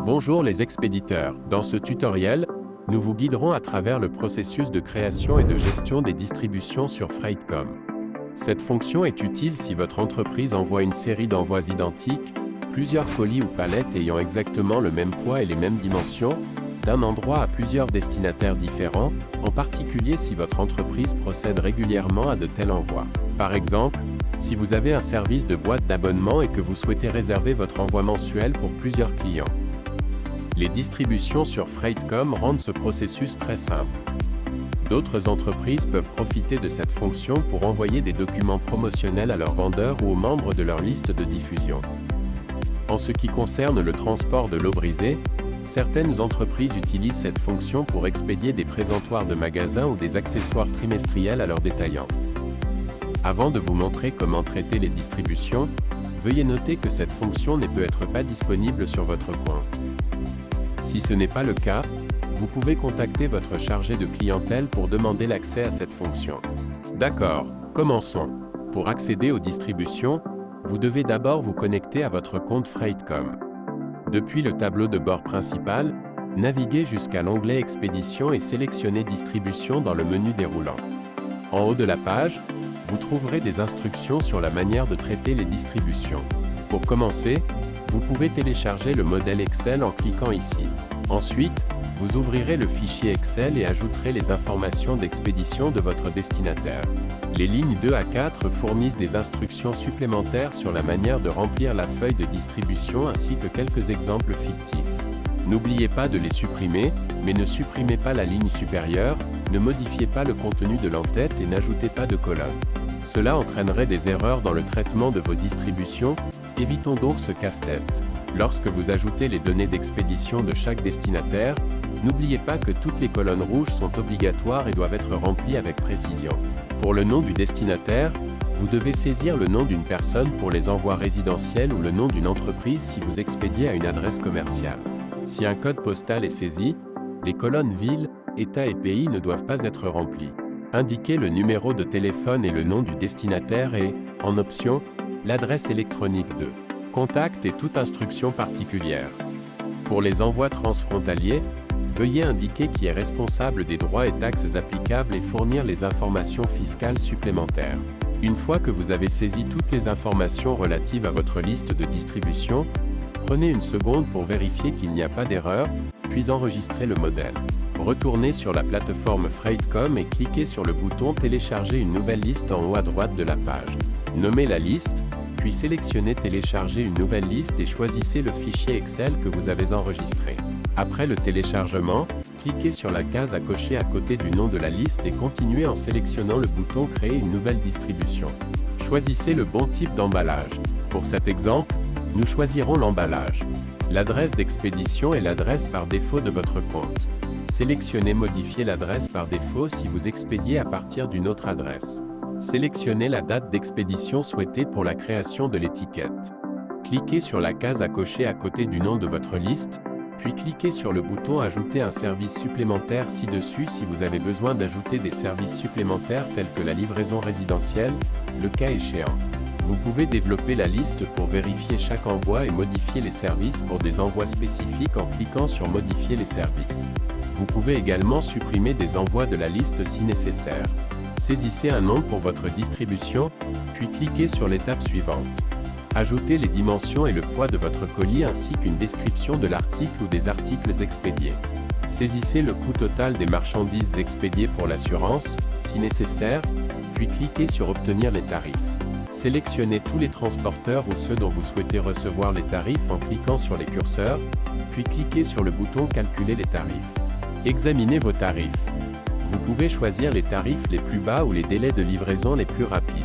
Bonjour les expéditeurs. Dans ce tutoriel, nous vous guiderons à travers le processus de création et de gestion des distributions sur Freightcom. Cette fonction est utile si votre entreprise envoie une série d'envois identiques, plusieurs colis ou palettes ayant exactement le même poids et les mêmes dimensions, d'un endroit à plusieurs destinataires différents, en particulier si votre entreprise procède régulièrement à de tels envois. Par exemple, si vous avez un service de boîte d'abonnement et que vous souhaitez réserver votre envoi mensuel pour plusieurs clients. Les distributions sur Freightcom rendent ce processus très simple. D'autres entreprises peuvent profiter de cette fonction pour envoyer des documents promotionnels à leurs vendeurs ou aux membres de leur liste de diffusion. En ce qui concerne le transport de l'eau brisée, certaines entreprises utilisent cette fonction pour expédier des présentoirs de magasins ou des accessoires trimestriels à leurs détaillants. Avant de vous montrer comment traiter les distributions, veuillez noter que cette fonction ne peut être pas disponible sur votre compte. Si ce n'est pas le cas, vous pouvez contacter votre chargé de clientèle pour demander l'accès à cette fonction. D'accord, commençons. Pour accéder aux distributions, vous devez d'abord vous connecter à votre compte Freightcom. Depuis le tableau de bord principal, naviguez jusqu'à l'onglet Expédition et sélectionnez Distribution dans le menu déroulant. En haut de la page, vous trouverez des instructions sur la manière de traiter les distributions. Pour commencer, vous pouvez télécharger le modèle Excel en cliquant ici. Ensuite, vous ouvrirez le fichier Excel et ajouterez les informations d'expédition de votre destinataire. Les lignes 2 à 4 fournissent des instructions supplémentaires sur la manière de remplir la feuille de distribution ainsi que quelques exemples fictifs. N'oubliez pas de les supprimer, mais ne supprimez pas la ligne supérieure, ne modifiez pas le contenu de l'entête et n'ajoutez pas de colonnes. Cela entraînerait des erreurs dans le traitement de vos distributions, évitons donc ce casse-tête. Lorsque vous ajoutez les données d'expédition de chaque destinataire, n'oubliez pas que toutes les colonnes rouges sont obligatoires et doivent être remplies avec précision. Pour le nom du destinataire, vous devez saisir le nom d'une personne pour les envois résidentiels ou le nom d'une entreprise si vous expédiez à une adresse commerciale. Si un code postal est saisi, les colonnes ville, État et pays ne doivent pas être remplies. Indiquez le numéro de téléphone et le nom du destinataire et, en option, l'adresse électronique de contact et toute instruction particulière. Pour les envois transfrontaliers, veuillez indiquer qui est responsable des droits et taxes applicables et fournir les informations fiscales supplémentaires. Une fois que vous avez saisi toutes les informations relatives à votre liste de distribution, prenez une seconde pour vérifier qu'il n'y a pas d'erreur, puis enregistrez le modèle. Retournez sur la plateforme Freightcom et cliquez sur le bouton Télécharger une nouvelle liste en haut à droite de la page. Nommez la liste, puis sélectionnez Télécharger une nouvelle liste et choisissez le fichier Excel que vous avez enregistré. Après le téléchargement, cliquez sur la case à cocher à côté du nom de la liste et continuez en sélectionnant le bouton Créer une nouvelle distribution. Choisissez le bon type d'emballage. Pour cet exemple, nous choisirons l'emballage. L'adresse d'expédition est l'adresse par défaut de votre compte. Sélectionnez Modifier l'adresse par défaut si vous expédiez à partir d'une autre adresse. Sélectionnez la date d'expédition souhaitée pour la création de l'étiquette. Cliquez sur la case à cocher à côté du nom de votre liste, puis cliquez sur le bouton Ajouter un service supplémentaire ci-dessus si vous avez besoin d'ajouter des services supplémentaires tels que la livraison résidentielle, le cas échéant. Vous pouvez développer la liste pour vérifier chaque envoi et modifier les services pour des envois spécifiques en cliquant sur Modifier les services. Vous pouvez également supprimer des envois de la liste si nécessaire. Saisissez un nom pour votre distribution, puis cliquez sur l'étape suivante. Ajoutez les dimensions et le poids de votre colis ainsi qu'une description de l'article ou des articles expédiés. Saisissez le coût total des marchandises expédiées pour l'assurance, si nécessaire, puis cliquez sur Obtenir les tarifs. Sélectionnez tous les transporteurs ou ceux dont vous souhaitez recevoir les tarifs en cliquant sur les curseurs, puis cliquez sur le bouton Calculer les tarifs. Examinez vos tarifs. Vous pouvez choisir les tarifs les plus bas ou les délais de livraison les plus rapides.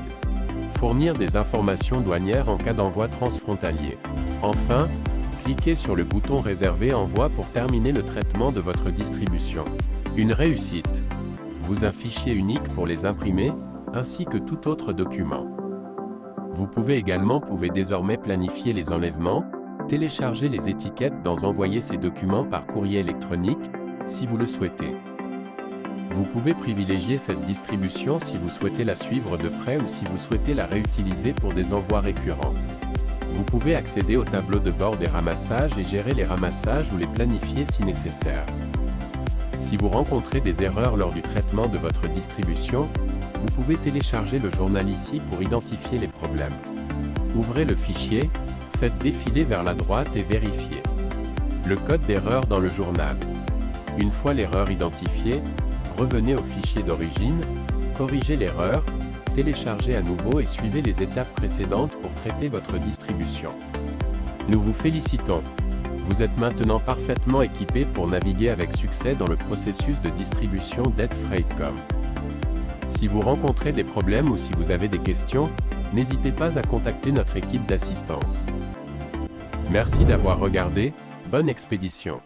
Fournir des informations douanières en cas d'envoi transfrontalier. Enfin, cliquez sur le bouton Réserver envoi pour terminer le traitement de votre distribution. Une réussite. Vous un fichier unique pour les imprimer, ainsi que tout autre document. Vous pouvez désormais planifier les enlèvements, télécharger les étiquettes dans Envoyer ces documents par courrier électronique, si vous le souhaitez. Vous pouvez privilégier cette distribution si vous souhaitez la suivre de près ou si vous souhaitez la réutiliser pour des envois récurrents. Vous pouvez accéder au tableau de bord des ramassages et gérer les ramassages ou les planifier si nécessaire. Si vous rencontrez des erreurs lors du traitement de votre distribution, vous pouvez télécharger le journal ici pour identifier les problèmes. Ouvrez le fichier, faites défiler vers la droite et vérifiez le code d'erreur dans le journal. Une fois l'erreur identifiée, revenez au fichier d'origine, corrigez l'erreur, téléchargez à nouveau et suivez les étapes précédentes pour traiter votre distribution. Nous vous félicitons. Vous êtes maintenant parfaitement équipé pour naviguer avec succès dans le processus de distribution d'Freightcom. Si vous rencontrez des problèmes ou si vous avez des questions, n'hésitez pas à contacter notre équipe d'assistance. Merci d'avoir regardé, bonne expédition.